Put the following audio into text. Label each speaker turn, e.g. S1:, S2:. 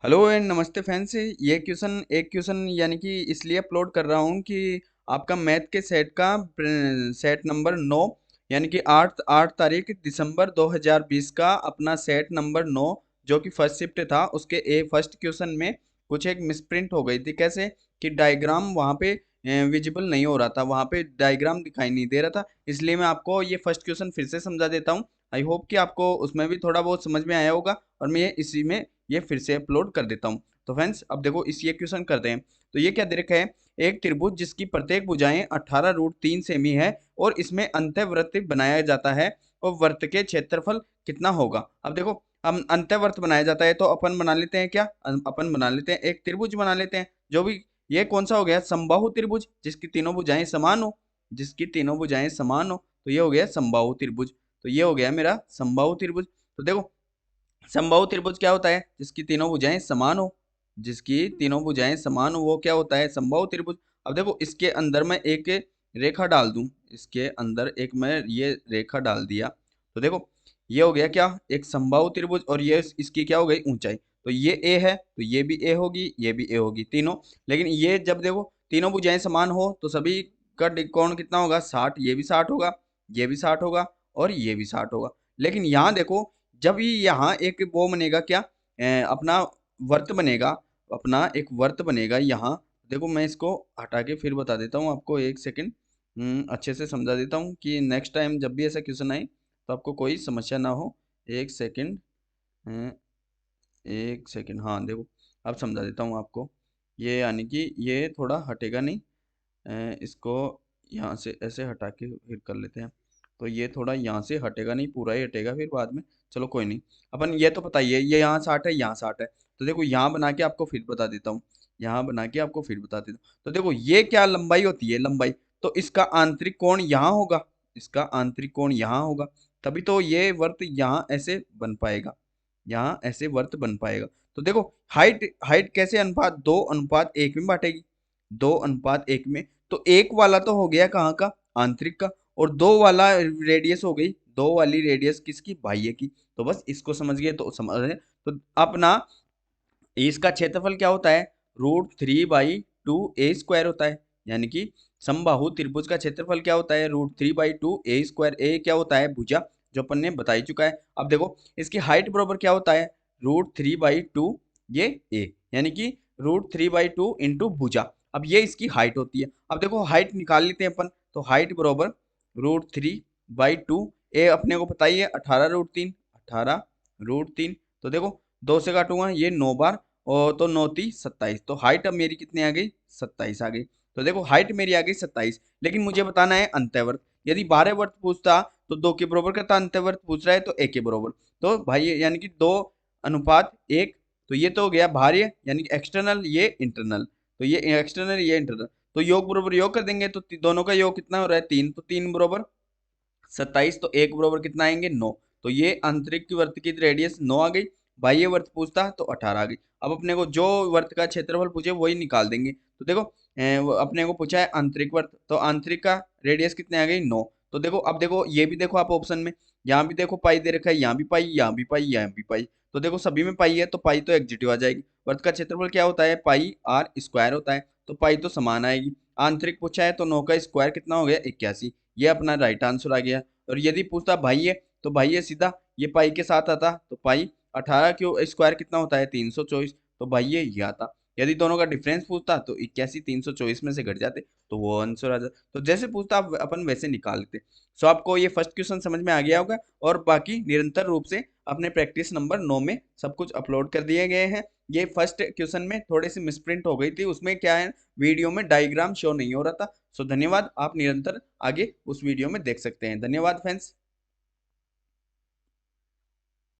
S1: Hello and नमस्ते friends. ये question एक क्वेश्चन यानी कि इसलिए अपलोड कर रहा हूँ कि आपका मैथ के सेट का सेट नंबर 9 यानी कि 8 तारीख दिसंबर 2020 का अपना सेट नंबर 9 जो कि फर्स्ट शिफ्ट था उसके फर्स्ट क्वेश्चन में कुछ एक मिसप्रिंट हो गई थी। कैसे कि डायग्राम वहाँ पे विजिबल नहीं हो रहा था, वहाँ पे डायग्राम दिखाई नहीं दे रहा था। इसलिए मैं आपको ये फर्स्ट क्वेश्चन फिर से समझा देता हूँ। आई होप कि आपको उसमें भी थोड़ा बहुत समझ में आया होगा और मैं इसी में ये फिर से अपलोड कर देता हूँ। तो फ्रेंड्स अब देखो इस ये क्वेश्चन करते हैं। तो ये क्या दे रखा है, एक त्रिभुज जिसकी प्रत्येक भुजाएं 18√3 सेमी है और इसमें अंतःवृत्त बनाया जाता है और वृत्त के क्षेत्रफल कितना होगा। अब देखो हम अंतःवृत्त बनाया जाता है तो अपन बना लेते हैं, क्या अपन बना लेते हैं एक त्रिभुज बना लेते हैं जो भी। ये कौन सा हो गया, समबाहु त्रिभुज जिसकी तीनों भुजाएं समान हो, जिसकी तीनों भुजाएं समान हो तो ये हो गया समबाहु त्रिभुज। तो ये हो गया मेरा समबाहु त्रिभुज। तो देखो समबाहु त्रिभुज क्या होता है, जिसकी तीनों भुजाएं समान हो, जिसकी तीनों भुजाएं समान हो वो क्या होता है, समबाहु त्रिभुज। अब देखो इसके अंदर मैं एक रेखा डाल दूं, इसके अंदर एक मैं ये रेखा डाल दिया तो देखो ये हो गया क्या, एक समबाहु त्रिभुज। और ये इसकी क्या हो गई, ऊंचाई। तो ये ए है तो ये भी ए होगी, ये भी ए होगी तीनों। लेकिन ये जब देखो तीनों भुजाएं समान हो तो सभी का कोण कितना होगा, 60। ये भी 60 होगा, ये भी 60 होगा और ये भी 60 होगा। लेकिन यहाँ देखो जब ये यहाँ एक वो बनेगा क्या, अपना वर्त बनेगा, अपना एक वर्त बनेगा यहाँ। देखो मैं इसको हटा के फिर बता देता हूँ आपको, एक सेकंड अच्छे से समझा देता हूँ कि नेक्स्ट टाइम जब भी ऐसा क्वेश्चन आए तो आपको कोई समस्या ना हो। एक सेकंड, एक सेकंड, हाँ देखो अब समझा देता हूँ आपको। ये यानी कि ये थोड़ा हटेगा नहीं, इसको यहाँ से ऐसे हटा के फिर कर लेते हैं। तो ये थोड़ा यहाँ से हटेगा नहीं, पूरा ही हटेगा फिर बाद में। चलो कोई नहीं, अपन ये तो पता ही है ये यहाँ 60 है, यहाँ 60 है। तो देखो यहाँ बना के आपको फिर बता देता हूँ, यहाँ बना के आपको फिर बता देता हूँ। तो देखो ये क्या लंबाई होती है, लंबाई। तो इसका आंतरिक कोण यहाँ होगा, इसका आंतरिक कोण यहाँ होगा, तभी तो ये वर्त यहाँ ऐसे बन पाएगा, यहाँ ऐसे वर्त बन पाएगा। तो देखो हाइट हाइट कैसे अनुपात 2:1 में बांटेगी, 2:1 में। तो एक वाला तो हो गया कहाँ का, आंतरिक का, और दो वाला रेडियस हो गई, दो वाली रेडियस किसकी, बाह्य की। तो बस इसको समझ गए तो समझ रहे। तो अपना इसका क्षेत्रफल क्या होता है, √3/2 a² होता है। यानी कि समबाहु त्रिभुज का क्षेत्रफल क्या होता है, √3/2 a²। ए क्या होता है, भुजा, जो अपन ने बता ही चुका है। अब देखो इसकी हाइट बराबर क्या होता है, √3/2 ये ए, यानी कि √3/2 इंटू भुजा। अब ये इसकी हाइट होती है। अब देखो हाइट निकाल लेते हैं अपन। तो हाइट बराबर √3/2, ए अपने को पता ही है 18√3, 18√3। तो देखो दो से काटूंगा ये 9 बार, और तो 9×3 = 27। तो हाइट अब मेरी कितनी आ गई, 27 आ गई। तो देखो हाइट मेरी आ गई 27, लेकिन मुझे बताना है अंतःवर्त। यदि 12 वर्त पूछता तो 2 के बराबर करता, अंतःवर्त पूछ रहा है तो 1 के बराबर। तो भाई यानी कि 2:1। तो ये तो हो गया बाह्य यानी कि एक्सटर्नल, ये इंटरनल। तो ये एक्सटर्नल, ये इंटरनल। तो योग बराबर योग कर देंगे तो दोनों का योग कितना हो रहा है, 3। तो 3 बराबर 27, तो 1 बराबर कितना आएंगे, 9। तो ये आंतरिक वर्त की रेडियस 9 आ गई। बाह्य वर्त पूछता तो 18 आ गई। अब अपने को जो वर्त का क्षेत्रफल पूछे वही निकाल देंगे। तो देखो वो अपने को पूछा है आंतरिक वर्त, तो आंतरिक का रेडियस कितने आ गई, 9। तो देखो अब देखो ये भी देखो आप ऑप्शन में, यहाँ भी देखो पाई दे रखा है, यहाँ भी पाई, यहाँ भी पाई, यहाँ भी पाई। तो देखो सभी में पाई है तो पाई तो एग्जिटिव आ जाएगी। वर्त का क्षेत्रफल क्या होता है, πr² होता है, तो पाई तो समान आएगी। आंतरिक पूछा है तो 9 का स्क्वायर कितना हो गया, 81। ये अपना राइट आंसर आ गया। और यदि पूछता भाई है तो भाई ये सीधा ये पाई के साथ आता, तो पाई 18 क्यों स्क्वायर कितना होता है, 324। तो भाई ये आता। यदि दोनों का डिफरेंस पूछता तो 81 324 में से घट जाते तो वो आंसर आ जाता। तो जैसे पूछता आप अपन वैसे निकाल लेते। सो आपको ये फर्स्ट क्वेश्चन समझ में आ गया होगा, और बाकी निरंतर रूप से अपने प्रैक्टिस नंबर 9 में सब कुछ अपलोड कर दिए गए हैं। ये फर्स्ट क्वेश्चन में थोड़ी सी मिसप्रिंट हो गई थी, उसमें क्या है वीडियो में डायग्राम शो नहीं हो रहा था। सो धन्यवाद, आप निरंतर आगे उस वीडियो में देख सकते हैं। धन्यवाद फ्रेंड्स।